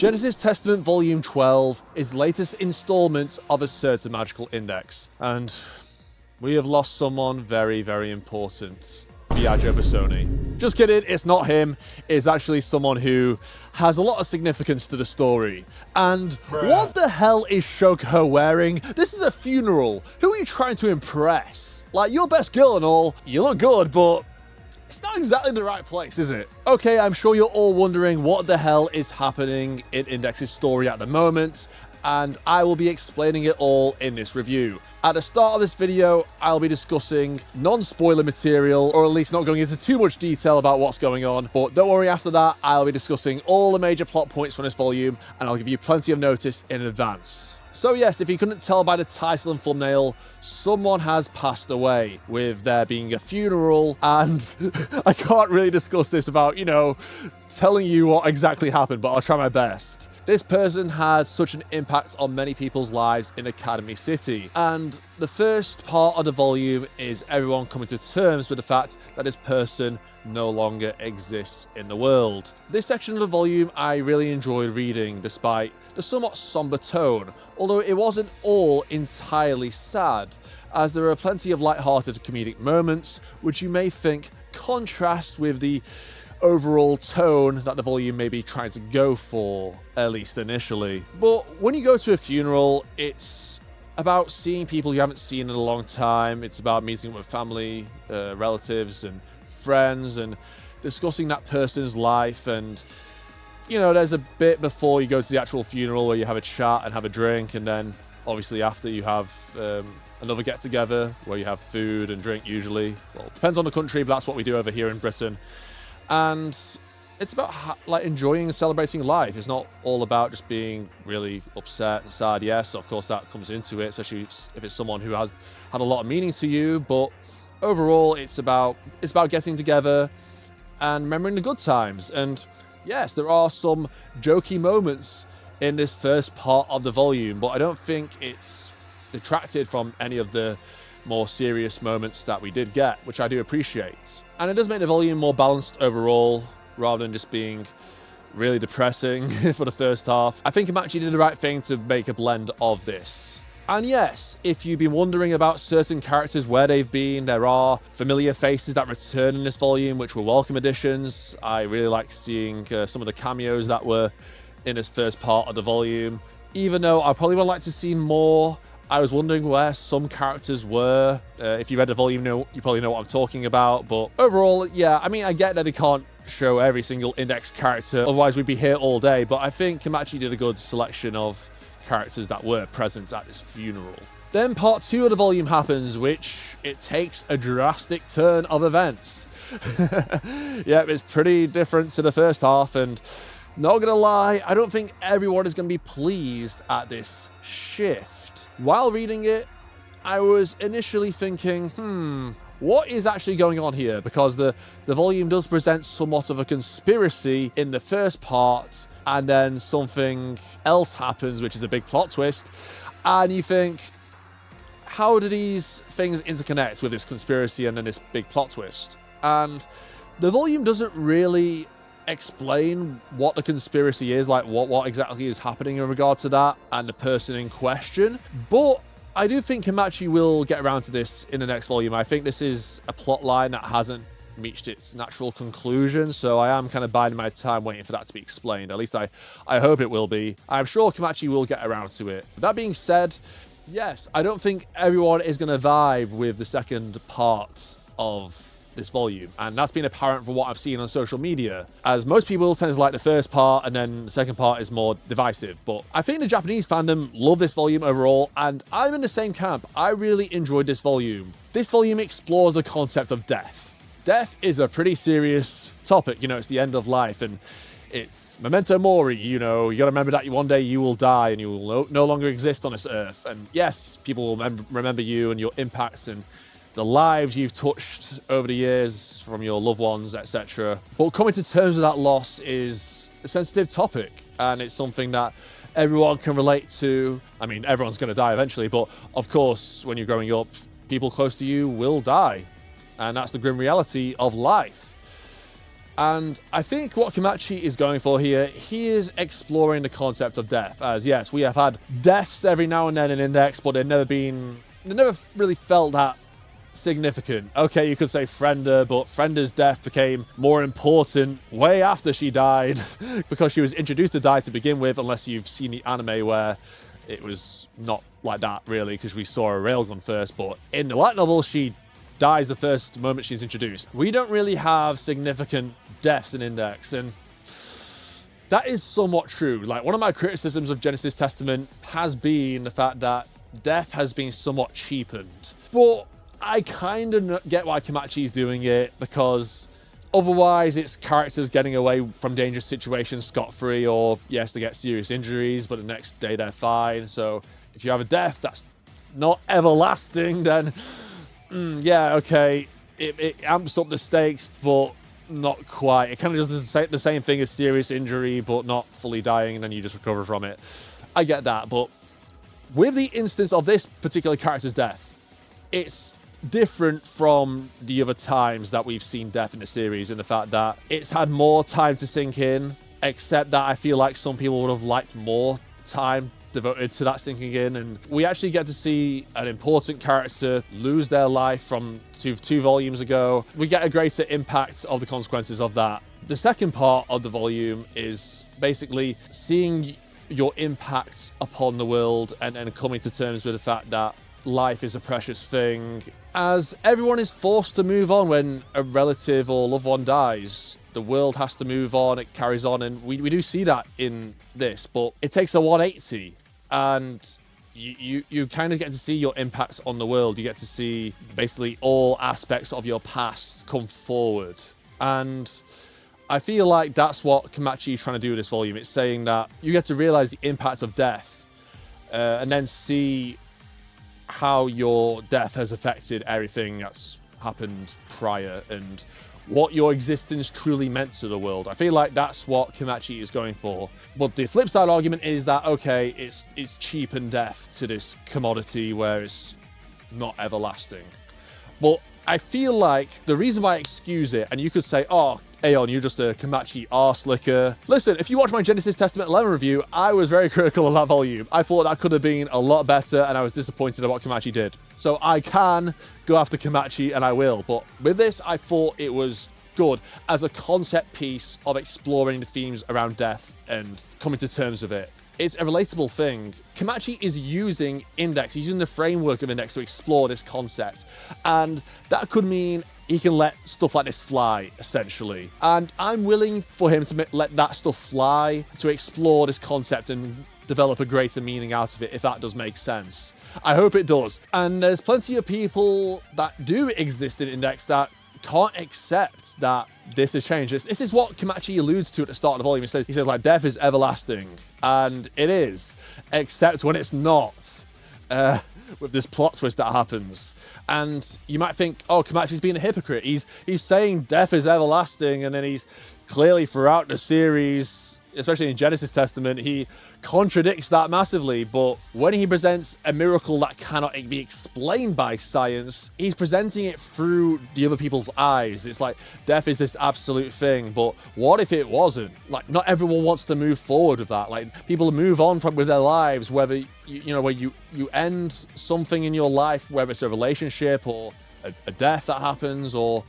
Genesis Testament Volume 12 is the latest installment of a certain magical index, and we have lost someone very, very important. Biagio Busoni. Just kidding, it's not him. It's actually someone who has a lot of significance to the story. And what the hell is Shoko wearing? This is a funeral. Who are you trying to impress? Like, you're best girl and all, you look good, but it's not exactly the right place, is it? Okay, I'm sure you're all wondering what the hell is happening in Index's story at the moment, and I will be explaining it all in this review. At the start of this video, I'll be discussing non-spoiler material, or at least not going into too much detail about what's going on, but don't worry, after that, I'll be discussing all the major plot points from this volume, and I'll give you plenty of notice in advance. So yes, if you couldn't tell by the title and thumbnail, someone has passed away, with there being a funeral, and I can't really discuss this without, telling you what exactly happened, but I'll try my best. This person had such an impact on many people's lives in Academy City, and the first part of the volume is everyone coming to terms with the fact that this person no longer exists in the world. This section of the volume I really enjoyed reading despite the somewhat somber tone, although it wasn't all entirely sad, as there are plenty of light-hearted comedic moments which you may think contrast with the overall tone that the volume may be trying to go for, at least initially. But when you go to a funeral, it's about seeing people you haven't seen in a long time. It's about meeting with family, relatives and friends, and discussing that person's life. And there's a bit before you go to the actual funeral where you have a chat and have a drink, and then obviously after you have another get-together where you have food and drink usually. Well, it depends on the country, but that's what we do over here in Britain. And it's about enjoying and celebrating life. It's not all about just being really upset and sad. Yes, of course that comes into it, especially if it's someone who has had a lot of meaning to you. But overall, it's about getting together and remembering the good times. And yes, there are some jokey moments in this first part of the volume, but I don't think it's detracted from any of the more serious moments that we did get, which I do appreciate. And it does make the volume more balanced overall, rather than just being really depressing for the first half. I think Kamachi did the right thing to make a blend of this. And yes, if you've been wondering about certain characters, where they've been, there are familiar faces that return in this volume, which were welcome additions. I really like seeing some of the cameos that were in this first part of the volume. Even though I probably would like to see more, I was wondering where some characters were. If you read the volume, you probably know what I'm talking about. But overall, yeah, I mean, I get that he can't show every single Index character, otherwise we'd be here all day. But I think Kamachi did a good selection of characters that were present at this funeral. Then part 2 of the volume happens, which it takes a drastic turn of events. Yeah, it's pretty different to the first half, and not gonna lie, I don't think everyone is gonna be pleased at this shift. While reading it, I was initially thinking, what is actually going on here? Because the volume does present somewhat of a conspiracy in the first part, and then something else happens, which is a big plot twist, and you think, how do these things interconnect with this conspiracy and then this big plot twist? And the volume doesn't really explain what the conspiracy is, like what exactly is happening in regard to that and the person in question. But I do think Kamachi will get around to this in the next volume. I think this is a plot line that hasn't reached its natural conclusion, so I am kind of biding my time waiting for that to be explained. At least I hope it will be. I'm sure Kamachi will get around to it. That being said, yes, I don't think everyone is going to vibe with the second part of this volume, and that's been apparent from what I've seen on social media, as most people tend to like the first part and then the second part is more divisive. But I think the Japanese fandom love this volume overall, and I'm in the same camp. I really enjoyed this volume. This volume explores the concept of death. Death is a pretty serious topic, it's the end of life, and it's memento mori, you gotta remember that one day you will die and you will no longer exist on this earth. And yes, people will remember you and your impacts and the lives you've touched over the years from your loved ones, etc. But coming to terms with that loss is a sensitive topic, and it's something that everyone can relate to. I mean, everyone's going to die eventually, but of course, when you're growing up, people close to you will die, and that's the grim reality of life. And I think what Kamachi is going for here, he is exploring the concept of death. As yes, we have had deaths every now and then in Index, but they've never really felt that significant. Okay, you could say Frenda, but Frenda's death became more important way after she died because she was introduced to die to begin with, unless you've seen the anime where it was not like that really, because we saw a railgun first, but in the light novel she dies the first moment she's introduced. We don't really have significant deaths in Index, and that is somewhat true. Like, one of my criticisms of Genesis Testament has been the fact that death has been somewhat cheapened, but I kind of get why Kamachi's doing it, because otherwise it's characters getting away from dangerous situations scot-free, or yes, they get serious injuries, but the next day they're fine. So if you have a death that's not everlasting, then yeah, okay, it amps up the stakes, but not quite. It kind of does the same thing as serious injury, but not fully dying, and then you just recover from it. I get that, but with the instance of this particular character's death, it's different from the other times that we've seen death in the series, in the fact that it's had more time to sink in, except that I feel like some people would have liked more time devoted to that sinking in, and we actually get to see an important character lose their life from two volumes ago. We get a greater impact of the consequences of that. The second part of the volume is basically seeing your impact upon the world and coming to terms with the fact that life is a precious thing, as everyone is forced to move on when a relative or loved one dies. The world has to move on, it carries on, and we do see that in this, but it takes a 180, and you kind of get to see your impact on the world. You get to see basically all aspects of your past come forward, and I feel like that's what Kamachi is trying to do with this volume. It's saying that you get to realize the impact of death, and then see how your death has affected everything that's happened prior, and what your existence truly meant to the world. I feel like that's what Kamachi is going for. But the flip side argument is that, okay, it's cheapened death to this commodity where it's not everlasting. But I feel like the reason why I excuse it, and you could say, oh, Aeon, you're just a Kamachi arse-licker. Listen, if you watch my Genesis Testament 11 review, I was very critical of that volume. I thought that could have been a lot better, and I was disappointed at what Kamachi did. So I can go after Kamachi, and I will. But with this, I thought it was good as a concept piece of exploring the themes around death and coming to terms with it. It's a relatable thing. Kamachi is using Index, he's using the framework of Index to explore this concept. And that could mean he can let stuff like this fly, essentially. And I'm willing for him to let that stuff fly, to explore this concept and develop a greater meaning out of it, if that does make sense. I hope it does. And there's plenty of people that do exist in Index that can't accept that this has changed. This is what Kamachi alludes to at the start of the volume. He says like, death is everlasting. And it is, except when it's not. With this plot twist that happens. And you might think, oh, Kamachi's being a hypocrite. He's saying death is everlasting, and then he's clearly throughout the series, especially in Genesis Testament, he contradicts that massively. But when he presents a miracle that cannot be explained by science, he's presenting it through the other people's eyes. It's like, death is this absolute thing, but what if it wasn't? Like, not everyone wants to move forward with that. Like, people move on with their lives, whether where you end something in your life, whether it's a relationship or a death that happens, or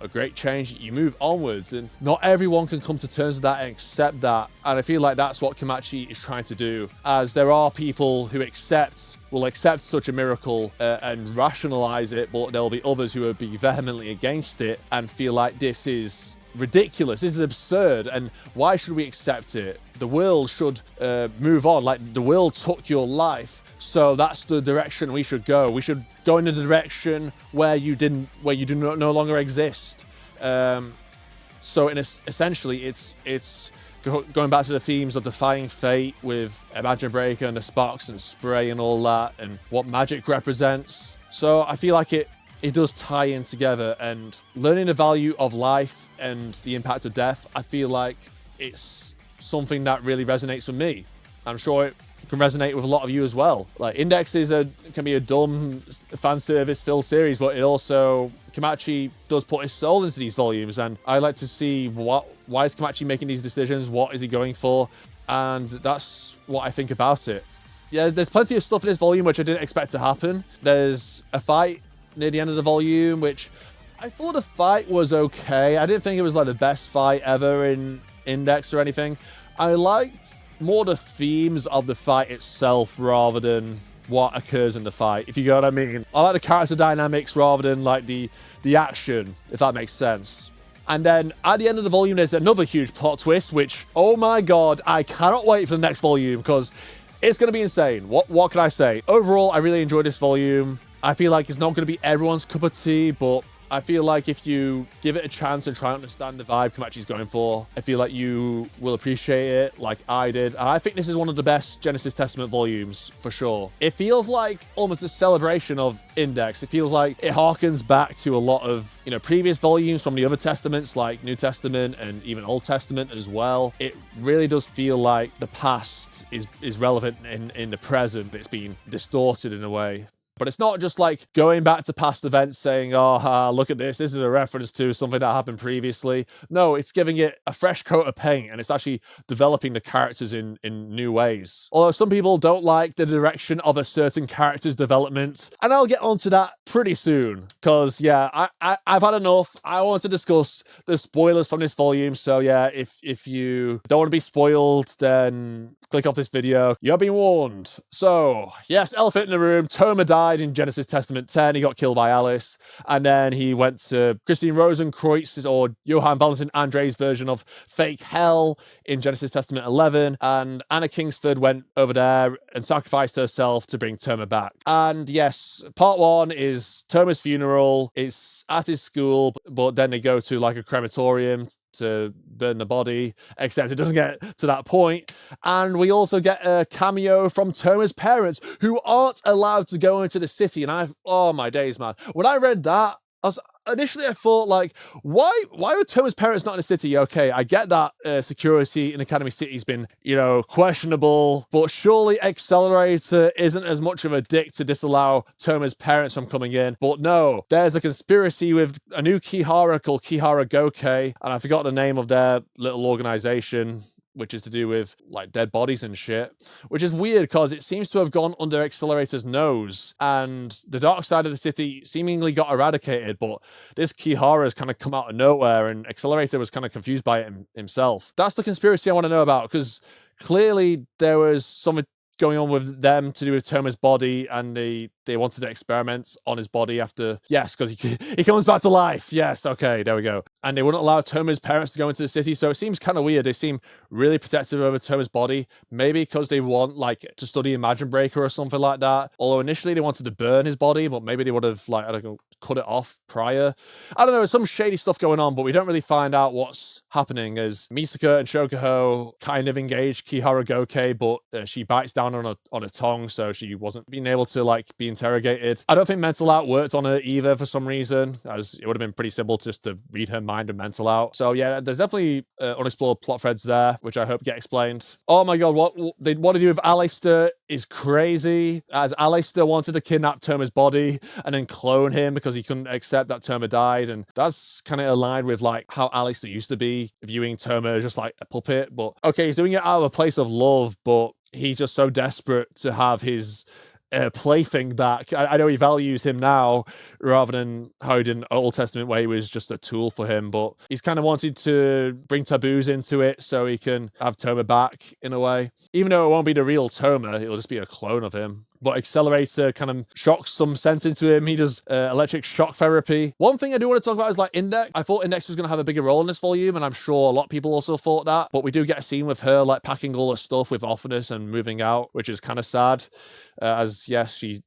a great change, you move onwards, and not everyone can come to terms with that and accept that. And I feel like that's what Kamachi is trying to do, as there are people who will accept such a miracle and rationalize it, but there'll be others who will be vehemently against it and feel like this is ridiculous, this is absurd, and why should we accept it? The world should move on. Like, the world took your life, so that's the direction we should go. We should go in the direction where you do no longer exist. So essentially, it's going back to the themes of defying fate with Imagine Breaker and the sparks and spray and all that, and what magic represents. So I feel like it does tie in together, and learning the value of life and the impact of death, I feel like it's something that really resonates with me. I'm sure it can resonate with a lot of you as well. Like, Index can be a dumb fan service filled series, but it also, Kamachi does put his soul into these volumes, and I like to see why is Kamachi making these decisions, what is he going for, and that's what I think about it. Yeah, there's plenty of stuff in this volume which I didn't expect to happen. There's a fight near the end of the volume, which I thought the fight was okay. I didn't think it was like the best fight ever in Index or anything. I liked more the themes of the fight itself rather than what occurs in the fight, if you get what I mean. I like the character dynamics rather than like the action, if that makes sense. And then at the end of the volume, there's another huge plot twist, which, oh my god, I cannot wait for the next volume because it's going to be insane. What can I say? Overall, I really enjoyed this volume. I feel like it's not going to be everyone's cup of tea, but I feel like if you give it a chance and try to understand the vibe Kamachi's going for, I feel like you will appreciate it like I did. And I think this is one of the best Genesis Testament volumes, for sure. It feels like almost a celebration of Index. It feels like it harkens back to a lot of, previous volumes from the other testaments, like New Testament and even Old Testament as well. It really does feel like the past is relevant in the present. It's been distorted in a way. But it's not just like going back to past events saying, oh, look at this. This is a reference to something that happened previously. No, it's giving it a fresh coat of paint, and it's actually developing the characters in new ways. Although some people don't like the direction of a certain character's development, and I'll get onto that pretty soon. Because, yeah, I've had enough. I want to discuss the spoilers from this volume. So, yeah, if you don't want to be spoiled, then click off this video. You're being warned. So, yes, elephant in the room. Toma died in Genesis Testament 10. He got killed by Alice. And then he went to Christine Rosenkreuz's or Johann Valentin Andre's version of Fake Hell in Genesis Testament 11. And Anna Kingsford went over there and sacrificed herself to bring Toma back. And yes, part 1 is Toma's funeral. It's at his school, but then they go to like a crematorium to burn the body, except it doesn't get to that point. And we also get a cameo from Toma's parents, who aren't allowed to go into the city. And oh my days, man. When I read that, initially I thought, like, why were Toma's parents not in the city? Okay, I get that security in Academy City has been, questionable, but surely Accelerator isn't as much of a dick to disallow Toma's parents from coming in. But no, there's a conspiracy with a new Kihara called Kihara Goke, and I forgot the name of their little organization, which is to do with like dead bodies and shit, which is weird because it seems to have gone under Accelerator's nose, and the dark side of the city seemingly got eradicated, but this Kihara has kind of come out of nowhere, and Accelerator was kind of confused by it himself. That's the conspiracy I want to know about, because clearly there was something going on with them to do with Toma's body, and they wanted to experiment on his body after, yes, because he comes back to life. Yes, okay, there we go. And they wouldn't allow Toma's parents to go into the city, so it seems kind of weird. They seem really protective over Toma's body, maybe because they want like to study Imagine Breaker or something like that. Although initially they wanted to burn his body, but maybe they would have like, I don't know, cut it off prior. I don't know, there's some shady stuff going on, but we don't really find out what's happening, as Misaka and Shokuho kind of engage Kihara Goke, but she bites down on a tongue, so she wasn't being able to like be interrogated. I don't think Mental Out worked on her either for some reason, as it would have been pretty simple just to read her mind and Mental Out. So yeah, there's definitely unexplored plot threads there, which I hope get explained. Oh my god, what they want to do with Alistair is crazy, as Alistair wanted to kidnap Toma's body and then clone him because he couldn't accept that Toma died, and that's kind of aligned with like how Alistair used to be, viewing Toma just like a puppet. But okay, he's doing it out of a place of love, but he's just so desperate to have his plaything back. I know he values him now rather than how he did in Old Testament, where he was just a tool for him, but he's kind of wanted to bring taboos into it so he can have Toma back in a way. Even though it won't be the real Toma, it'll just be a clone of him. But Accelerator kind of shocks some sense into him. He does electric shock therapy. One thing I do want to talk about is like Index. I thought Index was going to have a bigger role in this volume, and I'm sure a lot of people also thought that. But we do get a scene with her like packing all her stuff with Offinus and moving out, which is kind of sad. As yes, she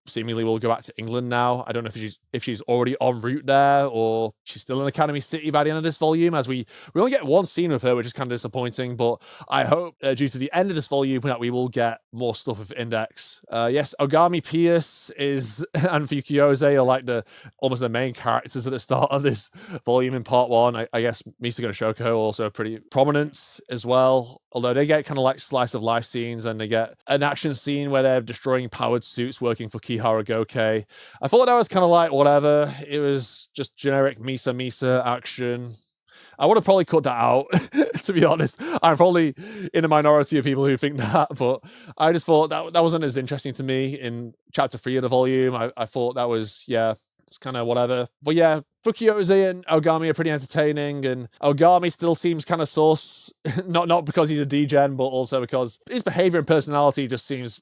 seemingly will go back to England now. I don't know if she's already en route there, or she's still in Academy City by the end of this volume, as we only get one scene with her, which is kind of disappointing, but I hope due to the end of this volume that we will get more stuff with Index. Yes, Ogami Pierce and Fukiose are like almost the main characters at the start of this volume in part 1. I guess Misaka and Shokuho are also pretty prominent as well. Although they get kind of like slice of life scenes, and they get an action scene where they're destroying powered suits working for Kihara Goke. I thought that was kind of like whatever. It was just generic Misa Misa action. I would have probably cut that out, to be honest. I'm probably in a minority of people who think that, but I just thought that wasn't as interesting to me in chapter 3 of the volume. I thought that was, yeah, it's kind of whatever. But yeah, Fukuyoshi and Ogami are pretty entertaining, and Ogami still seems kind of sus. not because he's a degen, but also because his behavior and personality just seems...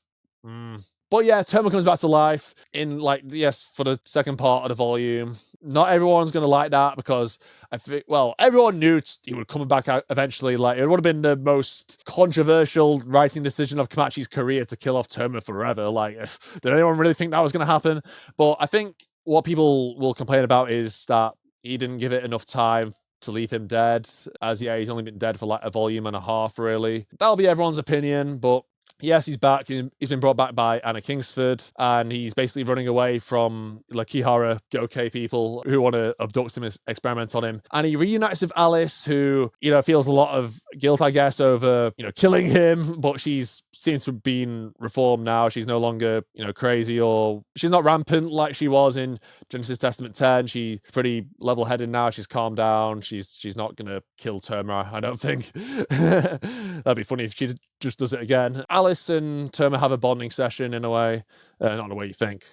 But yeah, Toma comes back to life in, like, yes, for the second part of the volume. Not everyone's going to like that because I think, well, everyone knew he would come back out eventually. Like, it would have been the most controversial writing decision of Kamachi's career to kill off Toma forever. Like, did anyone really think that was going to happen? But I think what people will complain about is that he didn't give it enough time to leave him dead, as yeah, he's only been dead for like a volume and a half, really. That'll be everyone's opinion, but yes, he's back. He's been brought back by Anna Kingsford, and he's basically running away from the Kihara Goke people who want to abduct him and experiment on him. And he reunites with Alice, who, you know, feels a lot of guilt, I guess, over, you know, killing him, but she's seems to have been reformed now. She's no longer, you know, crazy, or she's not rampant like she was in Genesis Testament 10. She's pretty level-headed now. She's calmed down. She's not going to kill Toma, I don't think. That'd be funny if she just does it again. Alice and Toma have a bonding session in a way. Not in the way you think.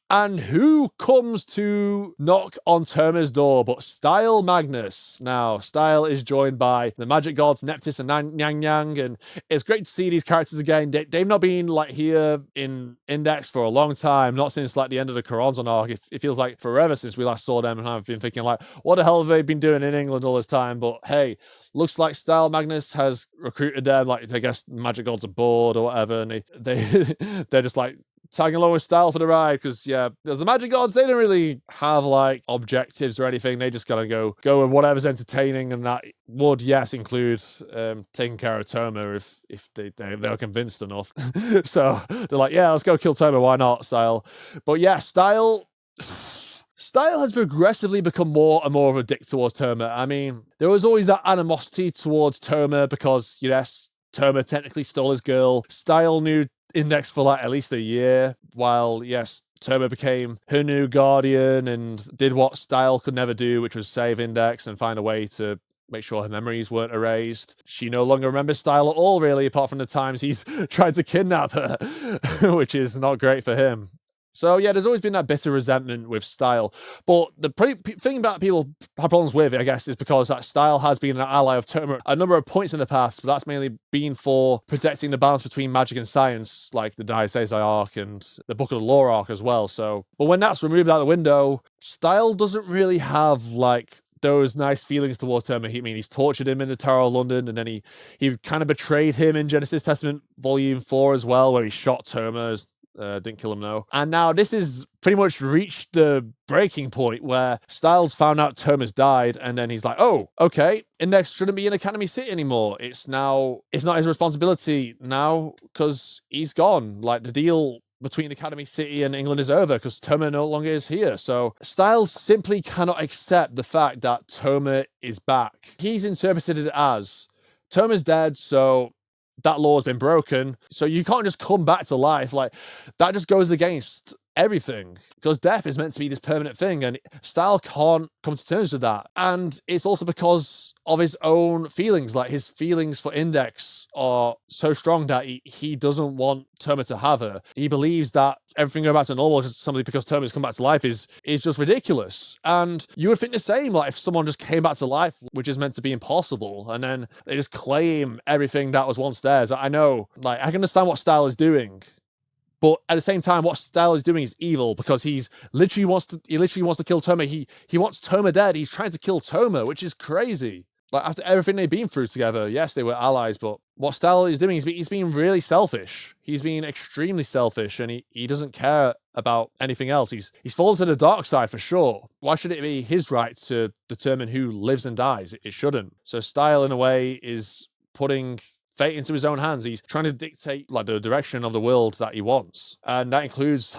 And who comes to knock on Toma's door but Style Magnus? Now, Style is joined by the magic gods Neptis and Nyang Nyang, and it's great to see these characters again. They've not been like here in Index for a long time, not since like the end of the Coronzon arc. It feels like forever since we last saw them, and I've been thinking like, what the hell have they been doing in England all this time? But hey, looks like Style Magnus has recruited them, like I guess magic gods are bored or whatever, and they're just like tagging along with Style for the ride, because yeah, there's the magic gods, they don't really have like objectives or anything. They just gotta go with whatever's entertaining, and that would, yes, include taking care of Toma if they're convinced enough. So they're like, yeah, let's go kill Toma, why not, Style? But yeah, Style has progressively become more and more of a dick towards Toma. I mean, there was always that animosity towards Toma because, yes, Toma technically stole his girl. Style knew Index for like at least a year, while yes, Toma became her new guardian and did what Style could never do, which was save Index and find a way to make sure her memories weren't erased. She no longer remembers Style at all, really, apart from the times he's tried to kidnap her, which is not great for him. So yeah, there's always been that bitter resentment with Style. But the thing that people have problems with, I guess, is because that Style has been an ally of Toma a number of points in the past, but that's mainly been for protecting the balance between magic and science, like the Dai Seisai arc and the Book of the Law arc as well. So, but when that's removed out the window, Style doesn't really have like those nice feelings towards Toma. He's tortured him in the Tower of London, and then he kind of betrayed him in Genesis Testament Volume 4 as well, where he shot Toma. Didn't kill him, no. And now this is pretty much reached the breaking point where Styles found out Toma's died, and then he's like, oh, okay, Index shouldn't be in Academy City anymore. It's not his responsibility now because he's gone. Like, the deal between Academy City and England is over because Toma no longer is here. So Styles simply cannot accept the fact that Toma is back. He's interpreted it as Toma's dead, so that law has been broken, so you can't just come back to life. Like, that just goes against everything, because death is meant to be this permanent thing, and Style can't come to terms with that. And it's also because of his own feelings. Like, his feelings for Index are so strong that he doesn't want Toma to have her. He believes that everything going back to normal just simply because Toma's come back to life is just ridiculous. And you would think the same, like, if someone just came back to life, which is meant to be impossible, and then they just claim everything that was once theirs. I know, like, I can understand what Style is doing, but at the same time, what Style is doing is evil, because he literally wants to kill Toma. He wants Toma dead. He's trying to kill Toma, which is crazy. Like, after everything they've been through together, yes, they were allies, but what Style is doing, he's being really selfish. He's being extremely selfish, and he doesn't care about anything else. He's fallen to the dark side for sure. Why should it be his right to determine who lives and dies? It shouldn't. So Style, in a way, is putting fate into his own hands. He's trying to dictate like the direction of the world that he wants, and that includes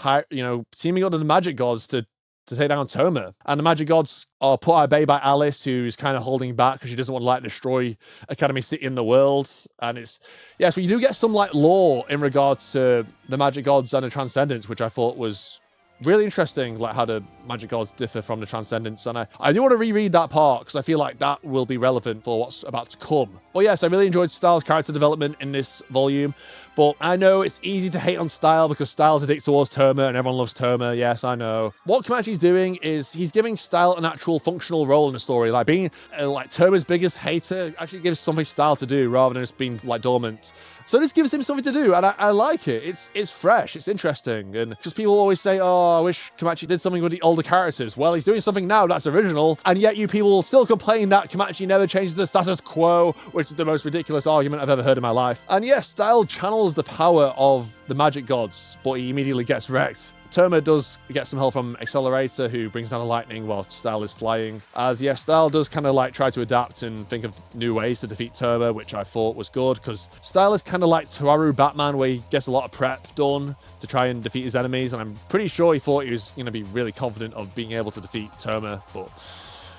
teaming up with the magic gods to to take down Toma. And the magic gods are put at bay by Alice, who's kind of holding back because she doesn't want to like destroy Academy City in the world. And it's, yeah, so you do get some like lore in regards to the magic gods and the Transcendence, which I thought was really interesting, like how the magic gods differ from the Transcendence. And I do want to reread that part because I feel like that will be relevant for what's about to come. But yes, I really enjoyed Styles' character development in this volume. But I know it's easy to hate on Style because Style's a dick towards Toma and everyone loves Toma. Yes, I know. What Kamachi's doing is he's giving Style an actual functional role in the story. Like being like Toma's biggest hater actually gives something Style to do rather than just being like dormant. So this gives him something to do, and I like it. It's fresh, it's interesting, and because people always say, oh, I wish Kamachi did something with the older characters. Well, he's doing something now that's original, and yet you people still complain that Kamachi never changes the status quo, which is the most ridiculous argument I've ever heard in my life. And yes, Style channels the power of the magic gods, but he immediately gets wrecked. Toma does get some help from Accelerator, who brings down the lightning while Style is flying. As, yeah, Style does kind of like try to adapt and think of new ways to defeat Toma, which I thought was good, because Style is kind of like Toaru Batman, where he gets a lot of prep done to try and defeat his enemies, and I'm pretty sure he thought he was going to be really confident of being able to defeat Toma, but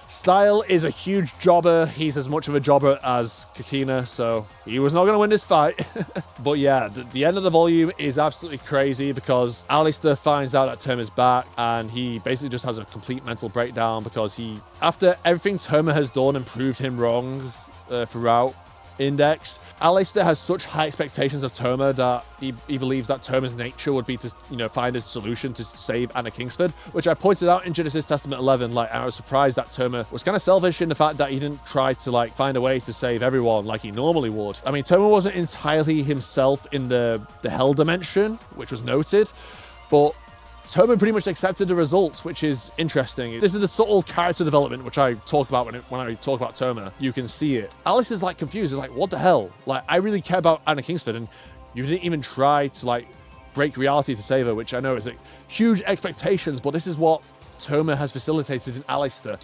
Style is a huge jobber. He's as much of a jobber as Kakina, so he was not going to win this fight. But yeah, the end of the volume is absolutely crazy because Alistair finds out that Toma's back, and he basically just has a complete mental breakdown because after everything Toma has done and proved him wrong throughout Index, Alistair has such high expectations of Toma that he believes that Toma's nature would be to, find a solution to save Anna Kingsford, which I pointed out in Genesis Testament 11. Like, I was surprised that Toma was kind of selfish in the fact that he didn't try to like find a way to save everyone like he normally would. I mean, Toma wasn't entirely himself in the Hell dimension, which was noted, but Toma pretty much accepted the results, which is interesting. This is the subtle character development which I talk about when I talk about Toma. You can see it. Alice is like confused. He's like, what the hell? Like, I really care about Anna Kingsford, and you didn't even try to like break reality to save her, which I know is like huge expectations, but this is what Toma has facilitated in Alistair.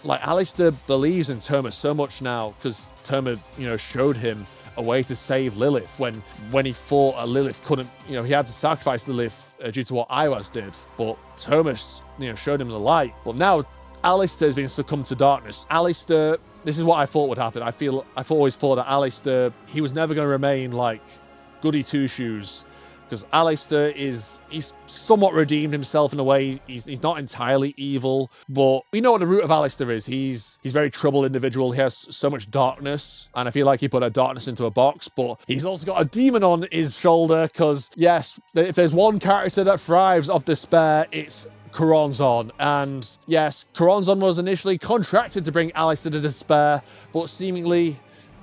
Alistair believes in Toma so much now because Toma, showed him a way to save Lilith when he thought Lilith couldn't, he had to sacrifice Lilith due to what Iwas did. But Toma, showed him the light. But now Alistair has been succumbed to darkness. Alistair, this is what I thought would happen. I've always thought that Alistair, he was never going to remain like goody two-shoes. Because Alistair he's somewhat redeemed himself in a way. He's not entirely evil, but we know what the root of Alistair is. He's a very troubled individual. He has so much darkness, and I feel like he put that darkness into a box, but he's also got a demon on his shoulder, because yes, if there's one character that thrives off despair, it's Coronzon. And yes, Coronzon was initially contracted to bring Alistair to despair, but seemingly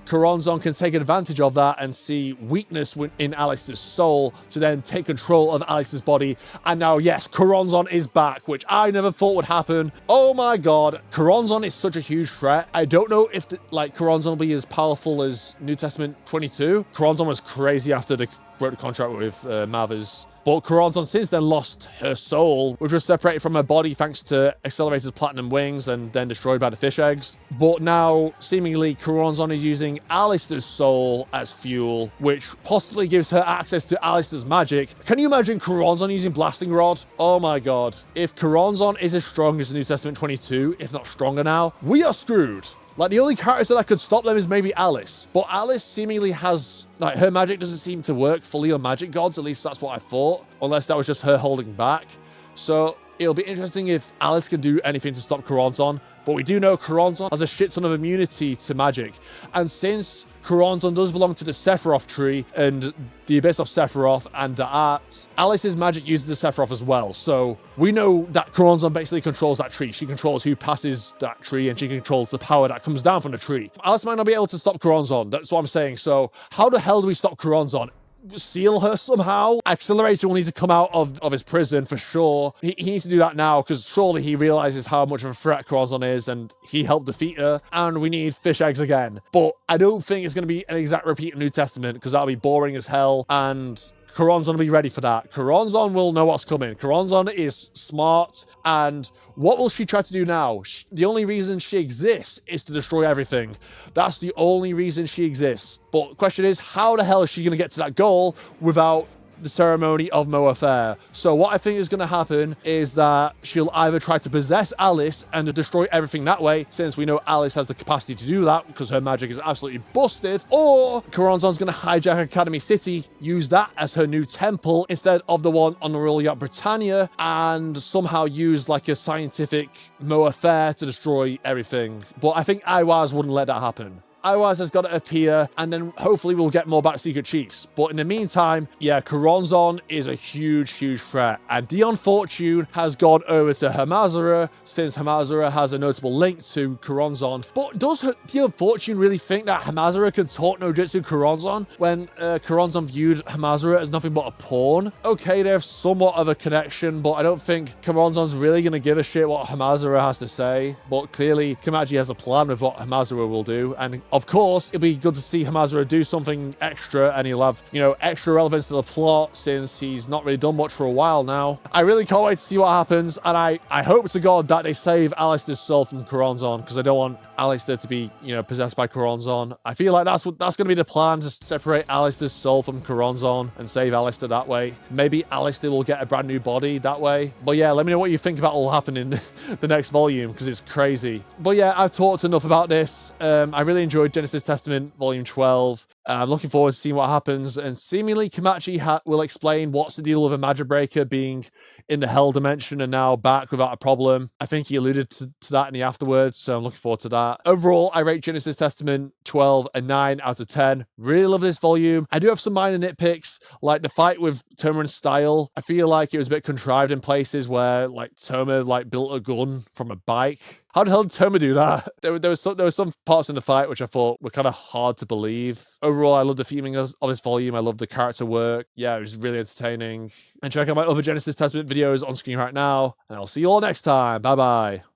Coronzon can take advantage of that and see weakness in Alistair's soul to then take control of Alistair's body. And now, yes, Coronzon is back, which I never thought would happen. Oh my god, Coronzon is such a huge threat. I don't know if Coronzon will be as powerful as New Testament 22. Coronzon was crazy after they broke the contract with Mathers. But Coronzon since then lost her soul, which was separated from her body thanks to Accelerator's platinum wings and then destroyed by the fish eggs. But now, seemingly, Coronzon is using Alistair's soul as fuel, which possibly gives her access to Alistair's magic. Can you imagine Coronzon using Blasting Rod? Oh my god. If Coronzon is as strong as New Testament 22, if not stronger now, we are screwed. Like, the only character that could stop them is maybe Alice. But Alice seemingly has, her magic doesn't seem to work fully on magic gods. At least that's what I thought. Unless that was just her holding back. So it'll be interesting if Alice can do anything to stop Coronzon. But we do know Coronzon has a shit ton of immunity to magic. And since Coronzon does belong to the Sephiroth tree and the Abyss of Sephiroth and Da'at, Alice's magic uses the Sephiroth as well. So we know that Coronzon basically controls that tree. She controls who passes that tree, and she controls the power that comes down from the tree. Alice might not be able to stop Coronzon. That's what I'm saying. So how the hell do we stop Coronzon? Seal her somehow? Accelerator will need to come out of his prison for sure. He needs to do that now, because surely he realizes how much of a threat Coronzon is, and he helped defeat her, and we need fish eggs again. But I don't think it's going to be an exact repeat of New Testament, because that'll be boring as hell, and Coronzon will be ready for that. Coronzon will know what's coming. Coronzon is smart, and what will she try to do now? The only reason she exists is to destroy everything. That's the only reason she exists. But the question is, how the hell is she going to get to that goal without the ceremony of Moa Fair. So what I think is going to happen is that she'll either try to possess Alice and destroy everything that way, since we know Alice has the capacity to do that because her magic is absolutely busted, or Coronzon's going to hijack Academy City, use that as her new temple instead of the one on the Royal Yacht Britannia, and somehow use like a scientific Moa Fair to destroy everything. But I think Iwaz wouldn't let that happen. Iwaz has got to appear, and then hopefully we'll get more back Secret Chiefs. But in the meantime, yeah, Coronzon is a huge, huge threat. And Dion Fortune has gone over to Hamazura, since Hamazura has a notable link to Coronzon. But does Dion Fortune really think that Hamazura can taunt no Jutsu Coronzon when Coronzon viewed Hamazura as nothing but a pawn? Okay, they have somewhat of a connection, but I don't think Coronzon's really going to give a shit what Hamazura has to say. But clearly, Kamachi has a plan with what Hamazura will do, and of course, it'll be good to see Hamazura do something extra, and he'll have, you know, extra relevance to the plot since he's not really done much for a while now. I really can't wait to see what happens, and I hope to God that they save Alistair's soul from Coronzon, because I don't want Alistair to be, you know, possessed by Coronzon. I feel like that's going to be the plan, to separate Alistair's soul from Coronzon and save Alistair that way. Maybe Alistair will get a brand new body that way. But yeah, let me know what you think about what will happen in the next volume, because it's crazy. But yeah, I've talked enough about this. I really enjoyed Genesis Testament Volume 12. I'm looking forward to seeing what happens, and seemingly Kamachi will explain what's the deal with a Magic Breaker being in the Hell Dimension and now back without a problem. I think he alluded to that in the afterwards, so I'm looking forward to that. Overall, I rate Genesis Testament 12 a 9 out of 10. Really love this volume. I do have some minor nitpicks, like the fight with Toma and Style. I feel like it was a bit contrived in places where like Toma like built a gun from a bike. How the hell did Toma do that? There were some parts in the fight which I thought were kind of hard to believe. Overall, I love the theming of this volume. I love the character work. Yeah, it was really entertaining. And check out my other Genesis Testament videos on screen right now. And I'll see you all next time. Bye-bye.